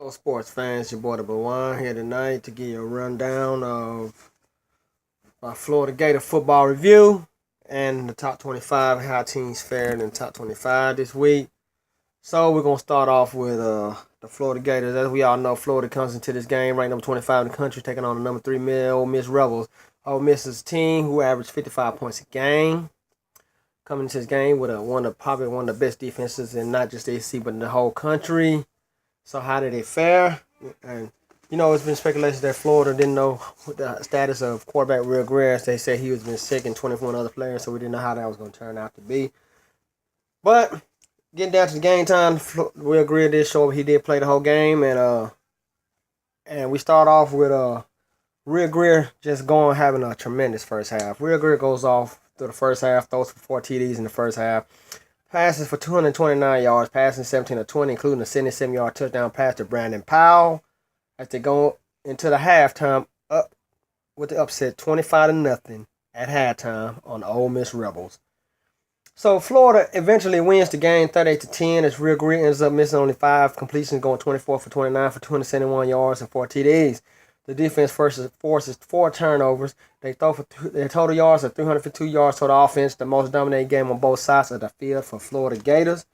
Hello, sports fans. Your boy the One here tonight to give you a rundown of my Florida Gator football review and the top 25, how teams fared in the top 25 this week. So we're gonna start off with the Florida Gators. As we all know, Florida comes into this game ranked number 25 in the country, taking on the number 3 Ole Miss Rebels. Ole Miss's team, who averaged 55 points a game, coming into this game with probably one of the best defenses in not just the AC but in the whole country. So how did it fare? And it's been speculation that Florida didn't know the status of quarterback Will Greer. They said he was been sick and 21 other players, so we didn't know how that was going to turn out to be. But getting down to the game time, Will Greer did show up. He did play the whole game, and we start off with Will Greer just having a tremendous first half. Will Greer goes off through the first half, throws for 4 TDs in the first half. Passes for 229 yards, passing 17 of 20, including a 77-yard touchdown pass to Brandon Powell. As they go into the halftime, up with the upset 25-0 at halftime on the Ole Miss Rebels. So Florida eventually wins the game 38-10 as Will Greer ends up missing only 5 completions, going 24 for 29 for 271 yards and 4 TDs. The defense forces 4 turnovers. They throw for their total yards of 352 yards to the offense, the most dominating game on both sides of the field for Florida Gators.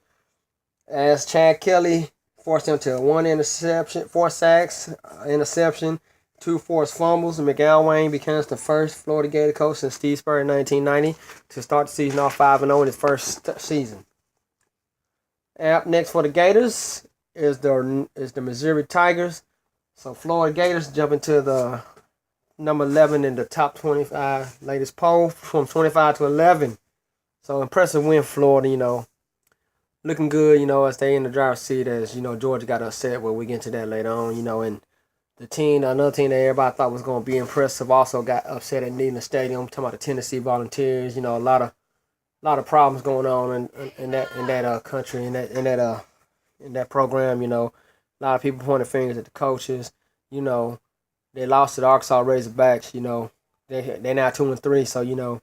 As Chad Kelly forced them to 1 interception, 4 sacks, interception, 2 forced fumbles. Miguel Wayne becomes the first Florida Gator coach since Steve Spurrier in 1990 to start the season off 5-0 in his first season. Up next for the Gators is the Missouri Tigers. So Florida Gators jump into the number 11 in the top 25 latest poll from 25 to 11. So impressive win for Florida, looking good, as they in the driver's seat as, Georgia got upset. Well, we get into that later on, and another team that everybody thought was going to be impressive also got upset at Neyland Stadium. I'm talking about the Tennessee Volunteers, a lot of problems going on in that country, in that program, A lot of people pointing fingers at the coaches. They lost to the Arkansas Razorbacks. They're now 2-3. So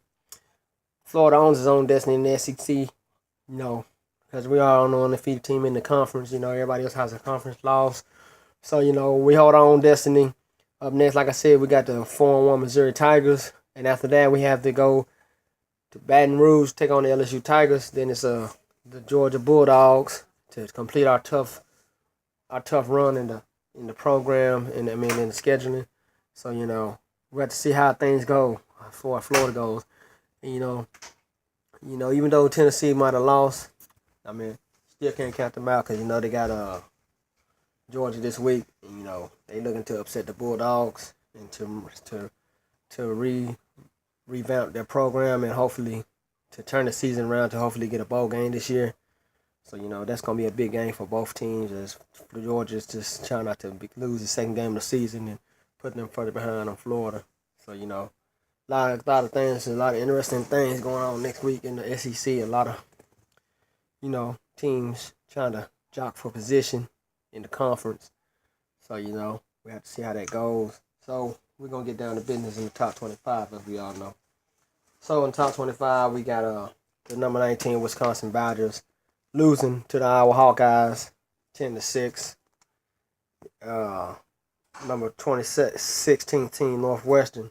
Florida owns its own destiny in the SEC. Because we are an undefeated team in the conference. Everybody else has a conference loss. So we hold our own destiny. Up next, like I said, we got the 4-1 Missouri Tigers, and after that we have to go to Baton Rouge, take on the LSU Tigers. Then it's the Georgia Bulldogs to complete our tough run in the program and in the scheduling. So we have to see how things go for Florida goes. And, even though Tennessee might have lost, still can't count them out because they got Georgia this week. And, they looking to upset the Bulldogs and to revamp their program and hopefully to turn the season around to hopefully get a bowl game this year. So, that's going to be a big game for both teams as Georgia's just trying not to lose the second game of the season and putting them further behind on Florida. So, a lot of things, a lot of interesting things going on next week in the SEC. A lot of, teams trying to jock for position in the conference. So, we have to see how that goes. So, we're going to get down to business in the top 25, as we all know. So, in the top 25, we got the number 19 Wisconsin Badgers losing to the Iowa Hawkeyes 10-6. Number 16 team Northwestern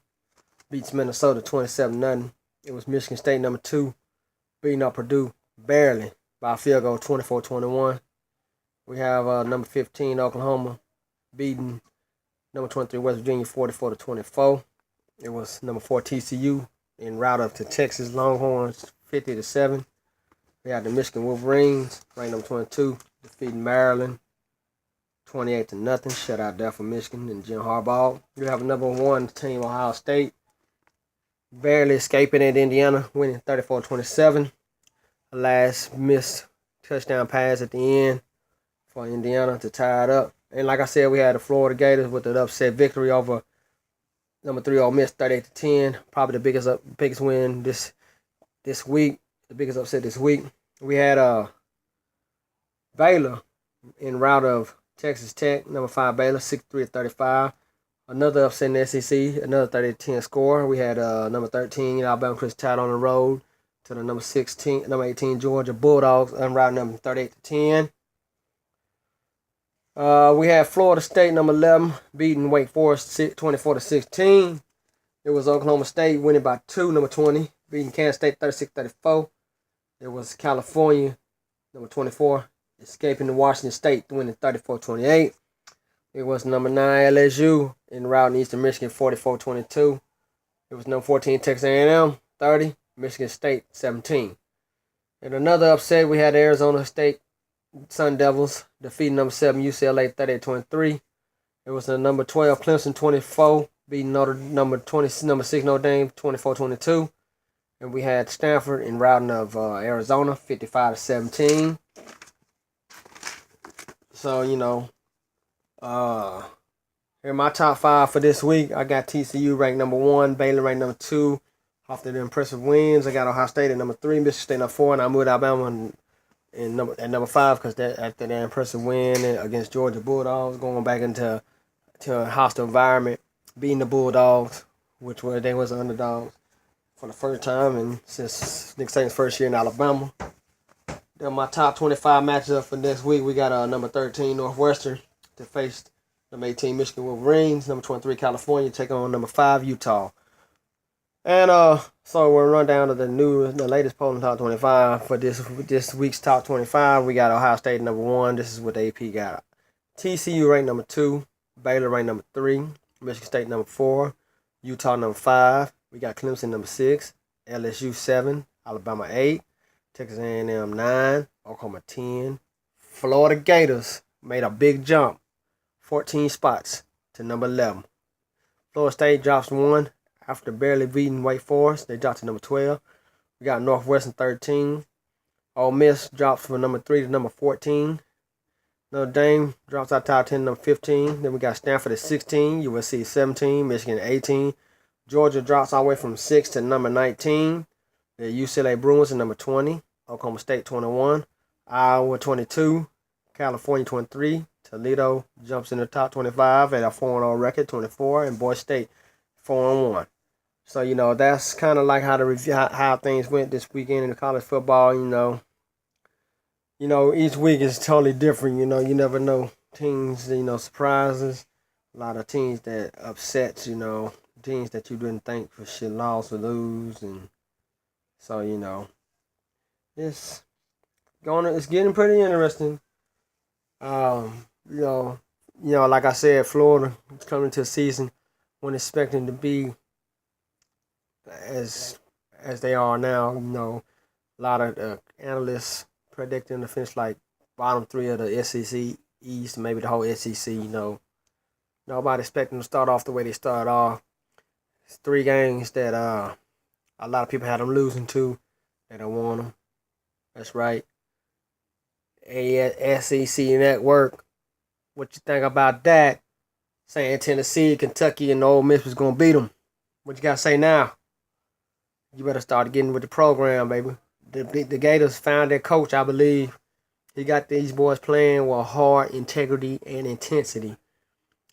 beats Minnesota 27-0. It was Michigan State number 2 beating up Purdue barely by a field goal 24-21. We have number 15 Oklahoma beating number 23 West Virginia 44-24. It was number 4 TCU en route up to Texas Longhorns 50-7. We had the Michigan Wolverines, ranked number 22, defeating Maryland 28-0. Shutout there for Michigan and Jim Harbaugh. We have a number 1 team, Ohio State, barely escaping at Indiana, winning 34-27. A last missed touchdown pass at the end for Indiana to tie it up. And like I said, we had the Florida Gators with an upset victory over number 3 Ole Miss 38-10. Probably the biggest win this week. The biggest upset this week. We had Baylor en route of Texas Tech, number 5 Baylor, 63-35. Another upset in the SEC, another 30-10 score. We had number 13 Alabama Chris Tide on the road to the number 18 Georgia Bulldogs, en route number 38-10. We had Florida State number 11 beating Wake Forest 24-16. It was Oklahoma State winning by 2, number 20, beating Kansas State 36-34. It was California number 24 escaping to Washington State winning 34-28. It was number 9 LSU in routing Eastern Michigan 44-22. It was number 14 Texas A&M 30, Michigan State 17. In another upset, we had Arizona State Sun Devils defeating number 7 UCLA 38-23. It was the number 12 Clemson 24 beating number 6 Notre Dame 24-22. And we had Stanford in routing of Arizona 55-17. So, here are my top 5 for this week. I got TCU ranked number 1, Baylor ranked number 2. After the impressive wins, I got Ohio State at number 3, Michigan State number 4, and I moved Alabama at number 5 because after that impressive win against Georgia Bulldogs, going back into a hostile environment, beating the Bulldogs, they was underdogs for the first time and since Nick Saban's first year in Alabama. Then my top 25 matchup for next week, we got number 13 Northwestern to face number 18 Michigan Wolverines, number 23 California take on number 5 Utah. And so we'll run down to the latest polling top 25 for this week's top 25. We got Ohio State number 1. This is what the AP got. TCU ranked number 2, Baylor ranked number 3, Michigan State number 4, Utah number 5. We got Clemson number 6, LSU 7, Alabama 8, Texas A&M 9, Oklahoma 10. Florida Gators made a big jump, 14 spots to number 11. Florida State drops 1 after barely beating Wake Forest. They dropped to number 12. We got Northwestern 13. Ole Miss drops from number 3 to number 14. Notre Dame drops out top 10 to number 15. Then we got Stanford at 16, USC 17, Michigan 18. Georgia drops all the way from 6 to number 19. The UCLA Bruins at number 20. Oklahoma State 21. Iowa 22. California 23. Toledo jumps in the top 25 at a 4-0 record, 24. And Boise State 4-1. So, that's kind of like how things went this weekend in the college football. Each week is totally different. You never know. Teams, surprises. A lot of teams that upsets, teams that you didn't think for shit lost or lose. And so, it's getting pretty interesting. Like I said, Florida is coming to a season when expecting to be as they are now. A lot of analysts predicting to finish like bottom 3 of the SEC East, maybe the whole SEC. Nobody expecting to start off the way they started off. It's 3 games that a lot of people had them losing to. They don't want them. That's right. SEC Network. What you think about that? Saying Tennessee, Kentucky, and Ole Miss was gonna beat them. What you gotta say now? You better start getting with the program, baby. The Gators found their coach, I believe. He got these boys playing with heart, integrity, and intensity.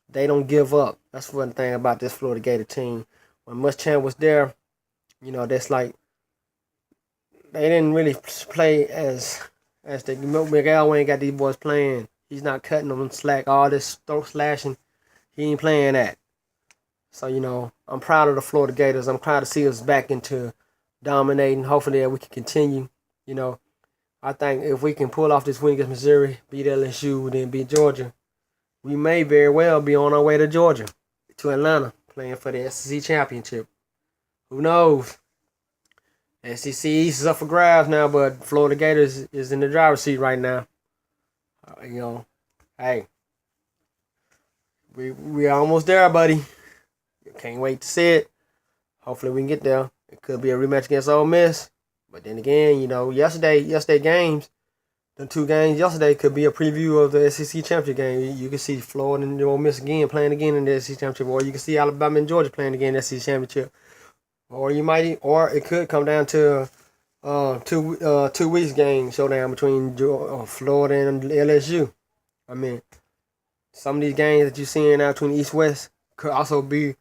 They don't give up. That's one thing about this Florida Gator team. When Muschamp was there, that's like they didn't really play as they. Miguel ain't got these boys playing. He's not cutting them slack. All this throat slashing, he ain't playing that. So, I'm proud of the Florida Gators. I'm proud to see us back into dominating. Hopefully we can continue. I think if we can pull off this win against Missouri, beat LSU, then beat Georgia, we may very well be on our way to Georgia, to Atlanta, playing for the SEC championship. Who knows? SEC East is up for grabs now, but Florida Gators is in the driver's seat right now. Hey, we almost there, buddy. Can't wait to see it. Hopefully we can get there. It could be a rematch against Ole Miss. But then again, yesterday games, the 2 games yesterday could be a preview of the SEC championship game. You can see Florida and Ole Miss playing again in the SEC championship, or you can see Alabama and Georgia playing again in the SEC championship. Or it could come down to 2 weeks game showdown between Florida and LSU. I mean, some of these games that you're seeing now between East West could also be.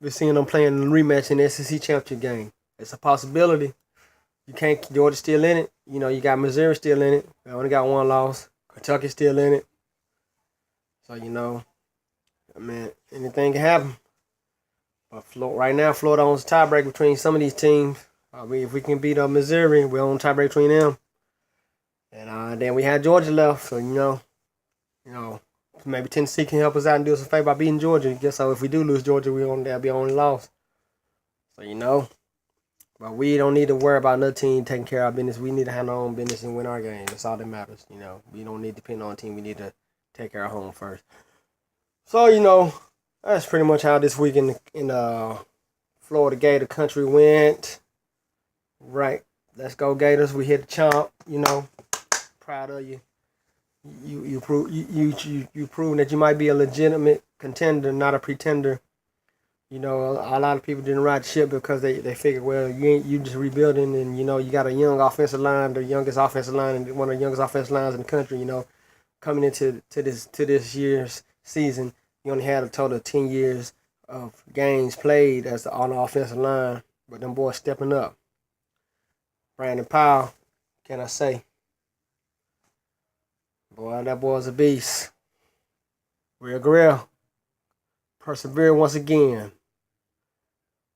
We're seeing them playing a rematch in the SEC championship game. It's a possibility. Georgia's still in it. You got Missouri still in it. They only got 1 loss. Kentucky's still in it. So, I mean, anything can happen. But right now, Florida owns a tiebreak between some of these teams. If we can beat Missouri, we own tiebreak between them. And then we had Georgia left, so you know, maybe Tennessee can help us out and do us a favor by beating Georgia. Guess so. If we do lose Georgia, that'll be our only loss. So but we don't need to worry about another team taking care of our business. We need to handle our own business and win our game. That's all that matters. We don't need to depend on a team. We need to take care of home first. So that's pretty much how this week in Florida Gator country went. Right, let's go Gators. We hit the chomp. Proud of you. You proven that you might be a legitimate contender, not a pretender. A lot of people didn't ride the ship because they figured, well, you just rebuilding, and you got a young offensive line, the youngest offensive line, and one of the youngest offensive lines in the country. Coming into this year's season, you only had a total of 10 years of games played on the offensive line, but them boys stepping up. Brandon Powell, can I say? Boy, that boy's a beast. Real grill. Persevere once again.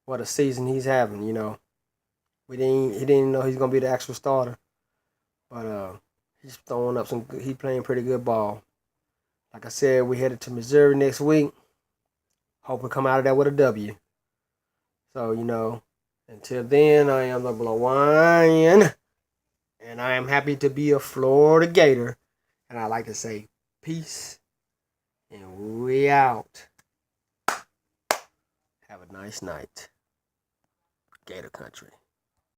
What a season he's having, He didn't know he's gonna be the actual starter. But he's throwing up he's playing pretty good ball. Like I said, we headed to Missouri next week. Hope we come out of there with a W. So, until then, I am the Blowine. And I am happy to be a Florida Gator. And I like to say peace. And we out. Have a nice night. Gator Country.